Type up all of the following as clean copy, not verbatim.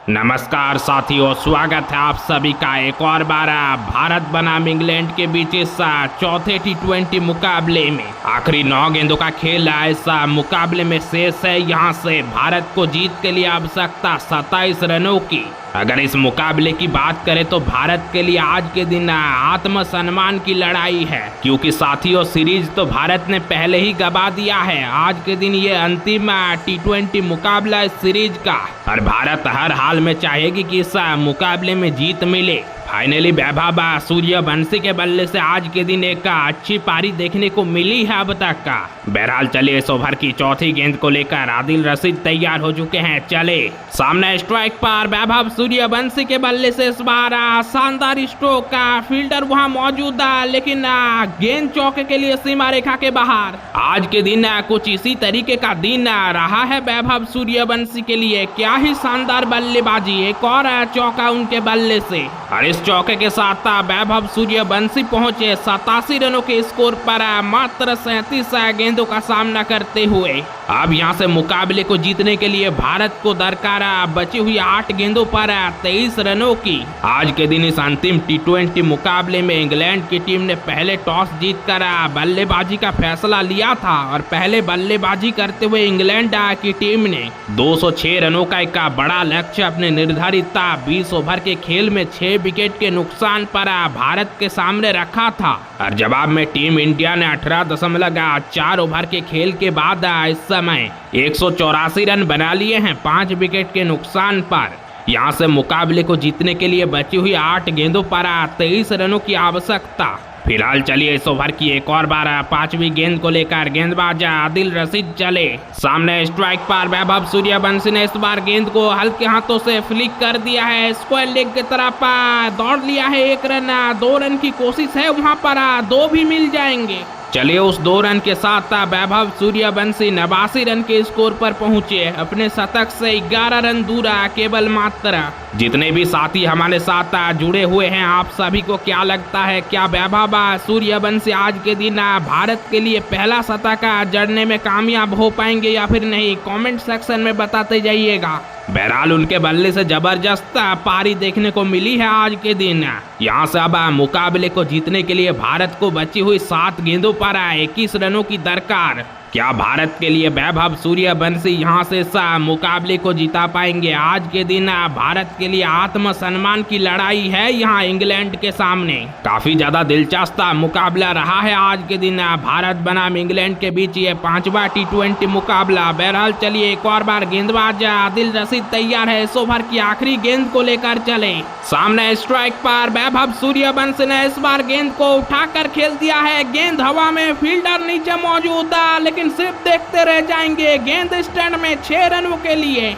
नमस्कार साथियों, स्वागत है आप सभी का एक और बार भारत बनाम इंग्लैंड के बीच इस चौथे टी20 मुकाबले में। आखिरी 9 गेंदों का खेल इस मुकाबले में शेष है। यहां से भारत को जीत के लिए आवश्यकता 27 रनों की। अगर इस मुकाबले की बात करें तो भारत के लिए आज के दिन आत्मसम्मान की लड़ाई है, क्योंकि साथियों सीरीज तो भारत ने पहले ही गंवा दिया है। आज के दिन ये अंतिम टी20 मुकाबला इस सीरीज का, और भारत हर हाल में चाहेगी कि इस मुकाबले में जीत मिले। फाइनली वैभव सूर्यवंशी के बल्ले से आज के दिन एक अच्छी पारी देखने को मिली है अब तक का। बहरहाल चलिए इस ओवर की चौथी गेंद को लेकर आदिल रशीद तैयार हो चुके हैं। चले सामने स्ट्राइक पर वैभव सूर्यवंशी के बल्ले से इस बार शानदार स्ट्रोक का फील्डर वहां मौजूद है, लेकिन गेंद चौके के लिए सीमा रेखा के बाहर। आज के दिन कुछ इसी तरीके का दिन रहा है वैभव सूर्यवंशी के लिए। क्या ही शानदार बल्लेबाजी, एक और चौका उनके बल्ले से, और इस चौके के साथ वैभव सूर्यवंशी पहुंचे 87 रनों के स्कोर पर मात्र 37 गेंदों का सामना करते हुए। अब यहां से मुकाबले को जीतने के लिए भारत को दरकार बची हुई 8 गेंदों पर 23 रनों की। आज के दिन इस अंतिम टी20 मुकाबले में इंग्लैंड की टीम ने पहले टॉस जीतकर बल्लेबाजी का फैसला लिया था, और पहले बल्लेबाजी करते हुए इंग्लैंड की टीम ने 206 रनों का एक बड़ा लक्ष्य अपने निर्धारित 20 ओवर के खेल में 6 विकेट के नुकसान पर भारत के सामने रखा था। और जवाब में टीम इंडिया ने 18.4 ओवर के खेल के बाद इस समय 184 रन बना लिए हैं 5 विकेट के नुकसान पर। यहां से मुकाबले को जीतने के लिए बची हुई 8 गेंदों पर 23 रनों की आवश्यकता। फिलहाल चलिए इस ओवर की एक और बार 5वीं गेंद को लेकर गेंदबाज आदिल रशीद चले। सामने स्ट्राइक पर वैभव सूर्यवंशी ने इस बार गेंद को हल्के हाथों से फ्लिक कर दिया है। स्क्वायर लेग की तरफ दौड़ लिया है। 1 रन, 2 रन की कोशिश है, वहां पर 2 भी मिल जाएंगे। चलिए उस 2 रन के साथ वैभव सूर्यवंशी 89 रन के स्कोर पर पहुंचे। अपने शतक से 11 रन दूर केवल मात्र। जितने भी साथी हमारे साथ जुड़े हुए हैं, आप सभी को क्या लगता है, क्या वैभव सूर्यवंशी आज के दिन भारत के लिए पहला शतक जड़ने में कामयाब हो पाएंगे या फिर नहीं? कमेंट सेक्शन में बताते जाइएगा। बहरहाल उनके बल्ले से जबरदस्त पारी देखने को मिली है आज के दिन। यहाँ से अब मुकाबले को जीतने के लिए भारत को बची हुई 7 गेंदों पर 21 रनों की दरकार। क्या भारत के लिए वैभव सूर्यवंशी यहाँ से इस मुकाबले को जिता पाएंगे? आज के दिन भारत के लिए आत्मसम्मान की लड़ाई है यहाँ इंग्लैंड के सामने। काफी ज्यादा दिलचस्प मुकाबला रहा है आज के दिन भारत बनाम इंग्लैंड के बीच ये 5वां टी20 मुकाबला। बहरहाल चलिए एक और बार गेंदबाज आदिल रशीद तैयार है। इस ओवर की आखिरी गेंद को लेकर चले। सामने स्ट्राइक पर वैभव सूर्यवंशी ने इस बार गेंद को उठाकर खेल दिया है। गेंद हवा में, फील्डर नीचे मौजूद है, लेकिन सिर्फ देखते रह जाएंगे। गेंद स्टैंड में 6 रनों के लिए।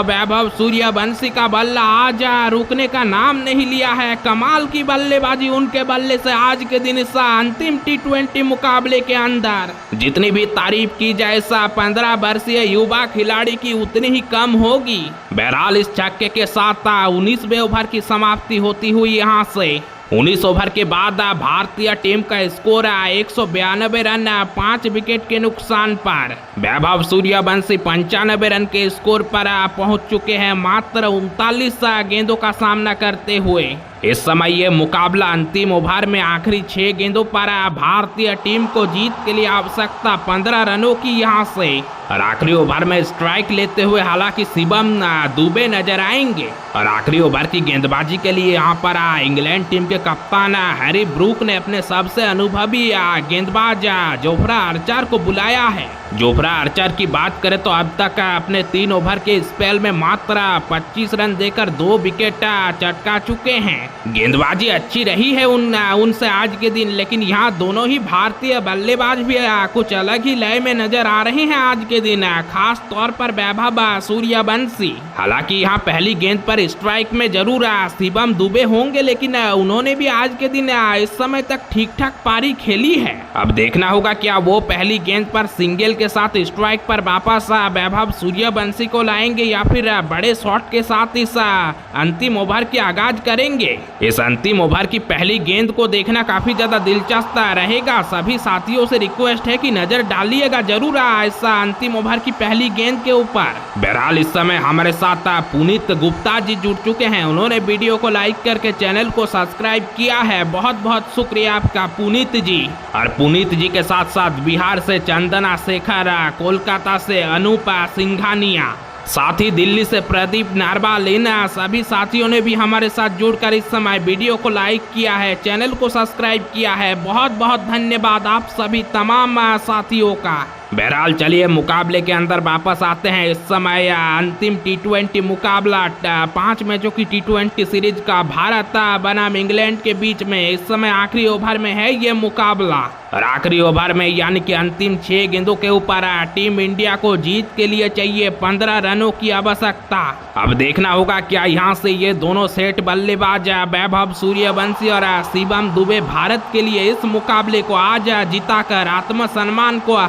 वैभव सूर्यवंशी का बल्ला आज रुकने का नाम नहीं लिया है। कमाल की बल्लेबाजी उनके बल्ले से आज के दिन इस अंतिम टी20 मुकाबले के अंदर। जितनी भी तारीफ की जाए इस 15 वर्षीय युवा खिलाड़ी की उतनी ही कम होगी। बहरहाल इस छक्के के साथ 19वें ओवर की समाप्ति होती हुई यहाँ से 19 ओवर के बाद भारतीय टीम का स्कोर 192 रन 5 विकेट के नुकसान पर। वैभव सूर्यवंशी 95 रन के स्कोर पर पहुंच चुके हैं मात्र 39 गेंदों का सामना करते हुए। इस समय ये मुकाबला अंतिम ओवर में आखिरी 6 गेंदों पर भारतीय टीम को जीत के लिए आवश्यकता 15 रनों की यहाँ से। और आखिरी ओवर में स्ट्राइक लेते हुए हालांकि शिवम दुबे नजर आएंगे। और आखिरी ओवर की गेंदबाजी के लिए यहाँ पर इंग्लैंड टीम के कप्तान हैरी ब्रूक ने अपने सबसे अनुभवी गेंदबाज जोफ्रा आर्चर को बुलाया है। जोफ्रा आर्चर की बात करें तो अब तक अपने 3 ओवर के स्पेल में मात्र 25 रन देकर 2 विकेट चटका चुके हैं। गेंदबाजी अच्छी रही है उनसे आज के दिन, लेकिन यहाँ दोनों ही भारतीय बल्लेबाज भी कुछ अलग ही लय में नजर आ रहे हैं आज के दिन, खास तौर पर वैभव सूर्यवंशी। हालांकि यहाँ पहली गेंद पर स्ट्राइक में जरूर शिवम दुबे होंगे, लेकिन उन्होंने भी आज के दिन इस समय तक ठीक ठाक पारी खेली है। अब देखना होगा क्या वो पहली गेंद पर सिंगल के साथ स्ट्राइक पर वापस वैभव सूर्यवंशी को लाएंगे या फिर बड़े शॉट के साथ इस अंतिम ओवर की आगाज करेंगे। इस अंतिम ओवर की पहली गेंद को देखना काफी ज्यादा दिलचस्प रहेगा। सभी साथियों से रिक्वेस्ट है कि नजर डालिएगा जरूर इस अंतिम ओवर की पहली गेंद के ऊपर। बहरहाल इस समय हमारे साथ पुनीत गुप्ता जी जुड़ चुके हैं। उन्होंने वीडियो को लाइक करके चैनल को सब्सक्राइब किया है। बहुत बहुत शुक्रिया आपका पुनीत जी। और पुनीत जी के साथ साथ बिहार से चंदना शेखर, कोलकाता से अनूपा सिंघानिया, साथ ही दिल्ली से प्रदीप नारवालेना, सभी साथियों ने भी हमारे साथ जुड़कर इस समय वीडियो को लाइक किया है, चैनल को सब्सक्राइब किया है। बहुत बहुत धन्यवाद आप सभी तमाम साथियों का। बहरहाल चलिए मुकाबले के अंदर वापस आते हैं। इस समय अंतिम T20 मुकाबला 5 मैचों की T20 सीरीज का भारत बनाम इंग्लैंड के बीच में इस समय आखिरी ओवर में है ये मुकाबला। और आखिरी ओवर में यानी कि अंतिम 6 गेंदों के ऊपर टीम इंडिया को जीत के लिए चाहिए 15 रनों की आवश्यकता। अब देखना होगा क्या यहाँ से ये दोनों सेट बल्लेबाज वैभव सूर्यवंशी और शिवम दुबे भारत के लिए इस मुकाबले को आज जिताकर आत्मसम्मान को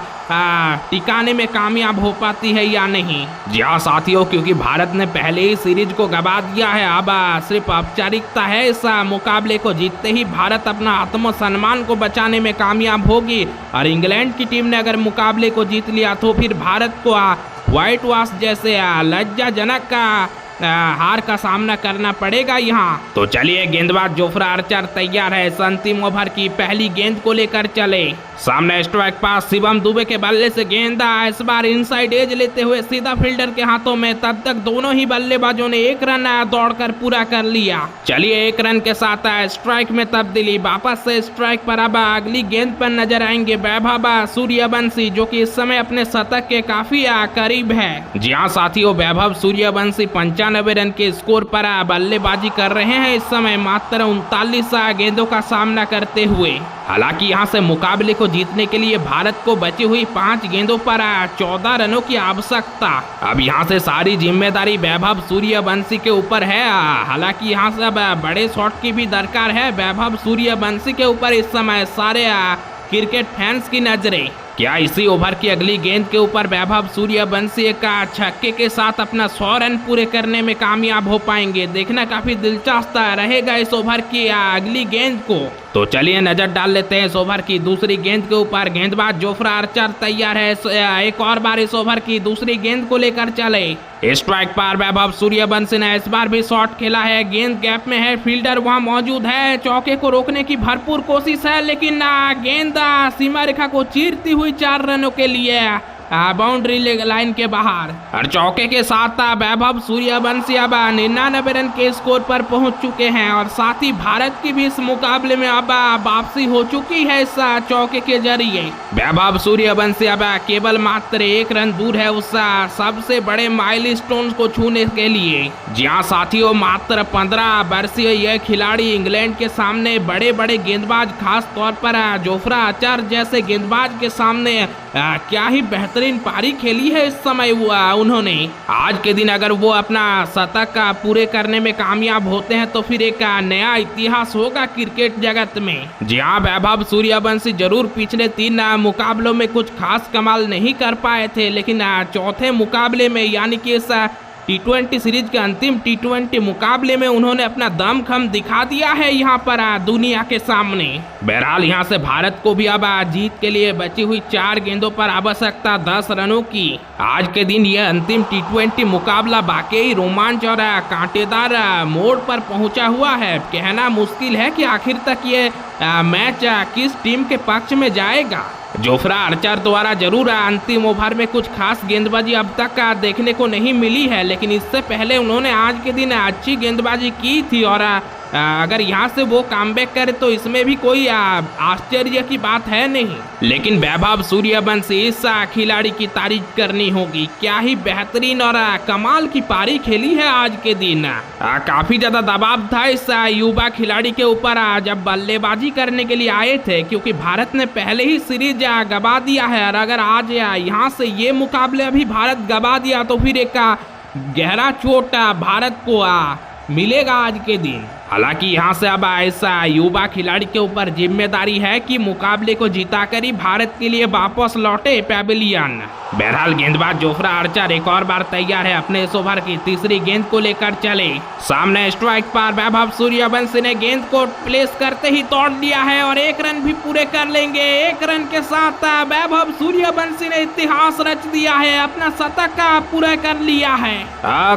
टिकाने में कामयाब हो पाती है या नहीं। जी हाँ साथियों, क्योंकि भारत ने पहले ही सीरीज को गवा दिया है। अब सिर्फ औपचारिकता है। इस मुकाबले को जीतते ही भारत अपना आत्मसम्मान को बचाने में कामयाब होगी। और इंग्लैंड की टीम ने अगर मुकाबले को जीत लिया तो फिर भारत को व्हाइट वॉश जैसे लज्जाजनक हार का सामना करना पड़ेगा यहाँ। तो चलिए गेंदबाज जोफ्रा आर्चर तैयार है। इस अंतिम ओवर की पहली गेंद को लेकर चले। सामने स्ट्राइक पास शिवम दुबे के बल्ले से गेंद इस बार इनसाइड एज लेते हुए सीधा फील्डर के हाथों में। तब तक दोनों ही बल्लेबाजों ने एक रन दौड़कर पूरा कर लिया। चलिए एक रन के साथ स्ट्राइक में तब्दीली। वापस से स्ट्राइक पर अब अगली गेंद पर नजर आएंगे वैभव सूर्यवंशी, जो कि इस समय अपने शतक के काफी करीब है। जी हाँ साथियों, वैभव सूर्यवंशी 95 रन के स्कोर पर बल्लेबाजी कर रहे हैं इस समय मात्र 39 गेंदों का सामना करते हुए। हालांकि यहां से मुकाबले को जीतने के लिए भारत को बची हुई 5 गेंदों पर 14 रनों की आवश्यकता। अब यहां से सारी जिम्मेदारी वैभव सूर्यवंशी के ऊपर है। हालांकि यहां से अब बड़े शॉट की भी दरकार है वैभव सूर्यवंशी के ऊपर इस समय सारे क्रिकेट फैंस की नजरें। क्या इसी ओवर की अगली गेंद के ऊपर वैभव सूर्यवंशी एक छक्के के साथ अपना 100 रन पूरे करने में कामयाब हो पाएंगे? देखना काफी दिलचस्प रहेगा इस ओवर की अगली गेंद को। तो चलिए नजर डाल लेते हैं इस ओवर की दूसरी गेंद के ऊपर। गेंदबाज जोफ्रा आर्चर तैयार है। एक और बार इस ओवर की दूसरी गेंद को लेकर चले। स्ट्राइक पर वैभव सूर्यवंशी ने इस बार भी शॉट खेला है। गेंद गैप में है, फील्डर वहां मौजूद है। चौके को रोकने की भरपूर कोशिश है, लेकिन गेंद सीमा रेखा को चीरती हुई 4 रनों के लिए बाउंड्री लाइन के बाहर। और चौके के साथ वैभव सूर्यवंशी अब 99 रन के स्कोर पर पहुंच चुके हैं। और साथ ही भारत की भी इस मुकाबले में अब वापसी हो चुकी है इस चौके के जरिए। वैभव सूर्यवंशी अब केवल मात्र 1 रन दूर है उस सबसे बड़े माइलस्टोन को छूने के लिए। जी हाँ साथियों, मात्र 15 वर्षीय यह खिलाड़ी इंग्लैंड के सामने बड़े बड़े गेंदबाज, खास तौर पर जोफ्रा आर्चर जैसे गेंदबाज के सामने क्या ही बेहतरीन पारी खेली है इस समय उन्होंने। आज के दिन अगर वो अपना शतक पूरे करने में कामयाब होते हैं तो फिर एक नया इतिहास होगा क्रिकेट जगत में। जी हाँ, वैभव सूर्यवंशी जरूर पिछले 3 मुकाबलों में कुछ खास कमाल नहीं कर पाए थे, लेकिन चौथे मुकाबले में यानी कि इस T20 सीरीज के अंतिम T20 मुकाबले में उन्होंने अपना दमखम दिखा दिया है यहाँ पर दुनिया के सामने। बहरहाल यहाँ से भारत को भी अब जीत के लिए बची हुई 4 गेंदों पर आवश्यकता 10 रनों की। आज के दिन यह अंतिम T20 मुकाबला वाकई रोमांच और कांटेदार मोड़ पर पहुंचा हुआ है। कहना मुश्किल है कि आखिर तक ये मैच किस टीम के पक्ष में जाएगा। जोफ्रा आर्चर द्वारा जरूर अंतिम ओवर में कुछ खास गेंदबाजी अब तक देखने को नहीं मिली है, लेकिन इससे पहले उन्होंने आज के दिन अच्छी गेंदबाजी की थी। और अगर यहाँ से वो कमबैक करे तो इसमें भी कोई आश्चर्य की बात है नहीं। लेकिन वैभव सूर्यवंशी इस खिलाड़ी की तारीफ करनी होगी। क्या ही बेहतरीन और कमाल की पारी खेली है आज के दिन। काफी ज्यादा दबाव था इस युवा खिलाड़ी के ऊपर जब बल्लेबाजी करने के लिए आए थे, क्योंकि भारत ने पहले ही सीरीज गवा दिया है। और अगर आज यहाँ से ये मुकाबले अभी भारत गवा दिया तो फिर एक गहरा चोट भारत को मिलेगा आज के दिन। हालांकि यहाँ से अब ऐसा युवा खिलाड़ी के ऊपर जिम्मेदारी है कि मुकाबले को जीताकर ही भारत के लिए वापस लौटे पैवेलियन। बहरहाल गेंदबाज जोफ्रा आर्चर एक और बार तैयार है अपने इस ओवर की तीसरी गेंद को लेकर चले। सामने स्ट्राइक पर वैभव सूर्यवंशी ने गेंद को प्लेस करते ही तोड़ दिया है और 1 रन भी पूरे कर लेंगे। 1 रन के साथ वैभव सूर्यवंशी ने इतिहास रच दिया है, अपना शतक का पूरा कर लिया है।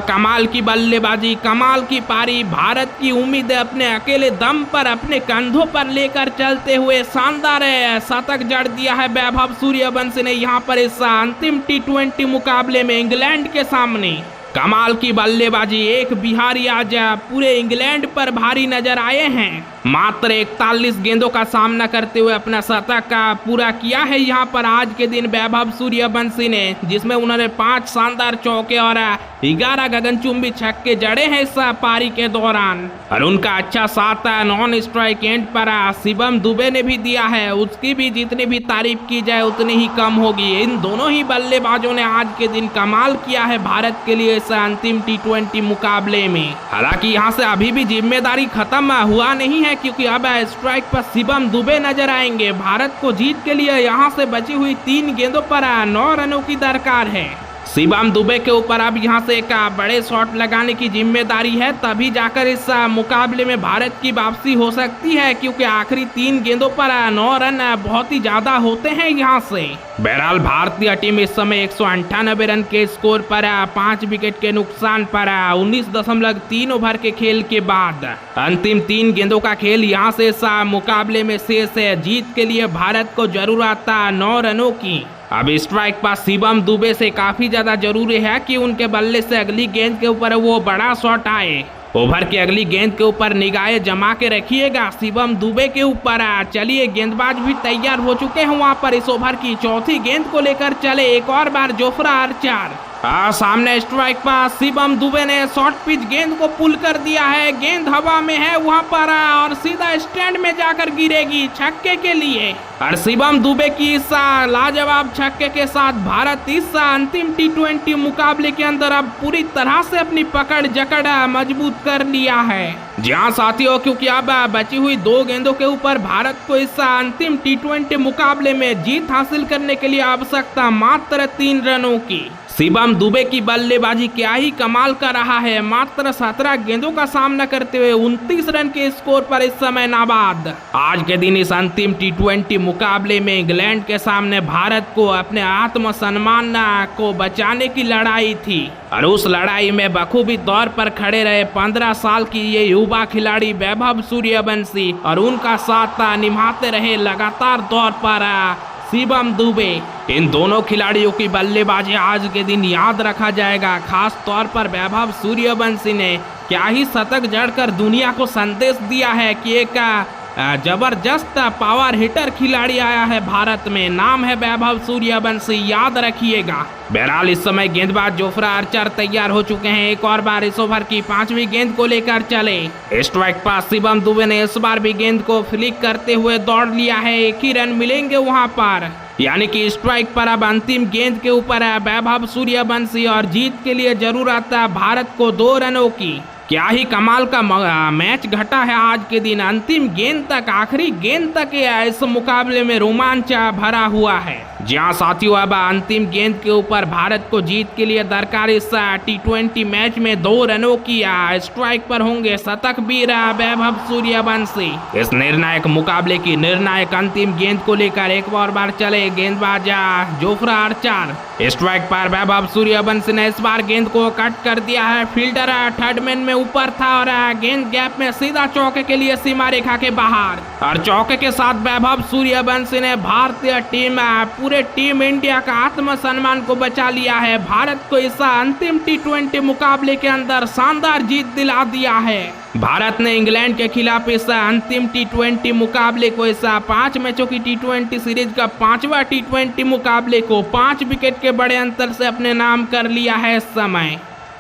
कमाल की बल्लेबाजी, कमाल की पारी, भारत की उम्मीद अपने अकेले दम पर अपने कंधों पर लेकर चलते हुए शानदार शतक जड़ दिया है वैभव सूर्यवंशी ने यहाँ पर इस अंतिम T20 मुकाबले में इंग्लैंड के सामने। कमाल की बल्लेबाजी, एक बिहारी आज पूरे इंग्लैंड पर भारी नजर आए हैं। मात्र 41 गेंदों का सामना करते हुए अपना शतक का पूरा किया है यहाँ पर आज के दिन वैभव सूर्यवंशी ने, जिसमें उन्होंने 5 शानदार चौके और 11 गगनचुंबी छक्के जड़े हैं इस पारी के दौरान। और उनका अच्छा साथ नॉन स्ट्राइक एंड पर शिवम दुबे ने भी दिया है, उसकी भी जितनी भी तारीफ की जाए उतनी ही कम होगी। इन दोनों ही बल्लेबाजों ने आज के दिन कमाल किया है भारत के लिए इस अंतिम T20 मुकाबले में। हालांकि यहाँ से अभी भी जिम्मेदारी खत्म हुआ नहीं है, क्योंकि अब स्ट्राइक पर शिवम दुबे नजर आएंगे। भारत को जीत के लिए यहाँ से बची हुई 3 गेंदों पर 9 रनों की दरकार है। शिवम दुबे के ऊपर अब यहाँ से एक बड़े शॉट लगाने की जिम्मेदारी है, तभी जाकर इस मुकाबले में भारत की वापसी हो सकती है, क्योंकि आखिरी 3 गेंदों पर 9 रन बहुत ही ज्यादा होते हैं यहाँ से। बहरहाल भारतीय टीम इस समय 198 रन के स्कोर पर 5 विकेट के नुकसान पर 19.3 ओवर के खेल के बाद अंतिम 3 गेंदों का खेल यहाँ से इस मुकाबले में शेष है। जीत के लिए भारत को जरूरत 9 रनों की। अब स्ट्राइक पर शिवम दुबे से काफी ज्यादा जरूरी है कि उनके बल्ले से अगली गेंद के ऊपर वो बड़ा शॉट आए। ओवर की अगली गेंद के ऊपर निगाहें जमा के रखिएगा शिवम दुबे के ऊपर। चलिए गेंदबाज भी तैयार हो चुके हैं वहां पर इस ओवर की चौथी गेंद को लेकर चले एक और बार जोफ्रा आर्चर। सामने स्ट्राइक पर शिवम दुबे ने शॉर्ट पिच गेंद को पुल कर दिया है, गेंद हवा में है वहां पर और सीधा स्टैंड में जाकर गिरेगी छक्के के लिए। और शिवम दुबे की इस लाजवाब छक्के के साथ भारत इस अंतिम T20 मुकाबले के अंदर अब पूरी तरह से अपनी पकड़ जकड़ मजबूत कर लिया है। जहां साथियों, क्योंकि अब बची हुई 2 गेंदों के ऊपर भारत को इस अंतिम T20 मुकाबले में जीत हासिल करने के लिए आवश्यकता मात्र 3 रनों की। शिवम दुबे की बल्लेबाजी क्या ही कमाल कर रहा है, मात्र 17 गेंदों का सामना करते हुए 29 रन के स्कोर पर इस समय नाबाद। आज के दिन इस अंतिम T20 मुकाबले में इंग्लैंड के सामने भारत को अपने आत्मसम्मान को बचाने की लड़ाई थी और उस लड़ाई में बखूबी तौर पर खड़े रहे 15 साल की ये युवा खिलाड़ी वैभव सूर्यवंशी और उनका साथ निभाते रहे लगातार तौर पर शिवम दुबे। इन दोनों खिलाड़ियों की बल्लेबाजी आज के दिन याद रखा जाएगा। खास तौर पर वैभव सूर्यवंशी ने क्या ही शतक जड़कर दुनिया को संदेश दिया है कि एक जबरदस्त पावर हिटर खिलाड़ी आया है भारत में, नाम है वैभव सूर्यवंशी, याद रखिएगा। बहरहाल इस समय गेंदबाज जोफ्रा आर्चर तैयार हो चुके हैं एक और बार इस ओवर की 5वीं गेंद को लेकर चले। स्ट्राइक पर शिवम दुबे ने इस बार भी गेंद को फ्लिक करते हुए दौड़ लिया है, 1 ही रन मिलेंगे वहां पर, यानी कि स्ट्राइक पर अब अंतिम गेंद के ऊपर है वैभव सूर्यवंशी और जीत के लिए जरूरत है भारत को 2 रनों की। क्या ही कमाल का मैच घटा है आज के दिन, अंतिम गेंद तक, आखिरी गेंद तक इस मुकाबले में रोमांच भरा हुआ है। जहां साथियों अब अंतिम गेंद के ऊपर भारत को जीत के लिए दरकार इस T20 मैच में 2 रनों की। स्ट्राइक पर होंगे शतक वीर वैभव सूर्यवंशी। इस निर्णायक मुकाबले की निर्णायक अंतिम गेंद को लेकर एक और बार चले गेंदबाज जोफ्रा आर्चर। स्ट्राइक पर वैभव सूर्यवंशी ने इस बार गेंद को कट कर दिया है, फील्डर थर्ड मैन में ऊपर था और गेंद गैप में सीधा चौके के लिए सीमा रेखा के बाहर। और चौके के साथ वैभव सूर्यवंशी ने भारतीय टीम पूरे टीम इंडिया का आत्मसम्मान को बचा लिया है। भारत को इस अंतिम T20 मुकाबले के अंदर शानदार जीत दिला दिया है। भारत ने इंग्लैंड के खिलाफ इस अंतिम T20 मुकाबले को, इस 5 मैचों की T20 सीरीज का 5वां T20 मुकाबले को 5 विकेट के बड़े अंतर से अपने नाम कर लिया है इस समय।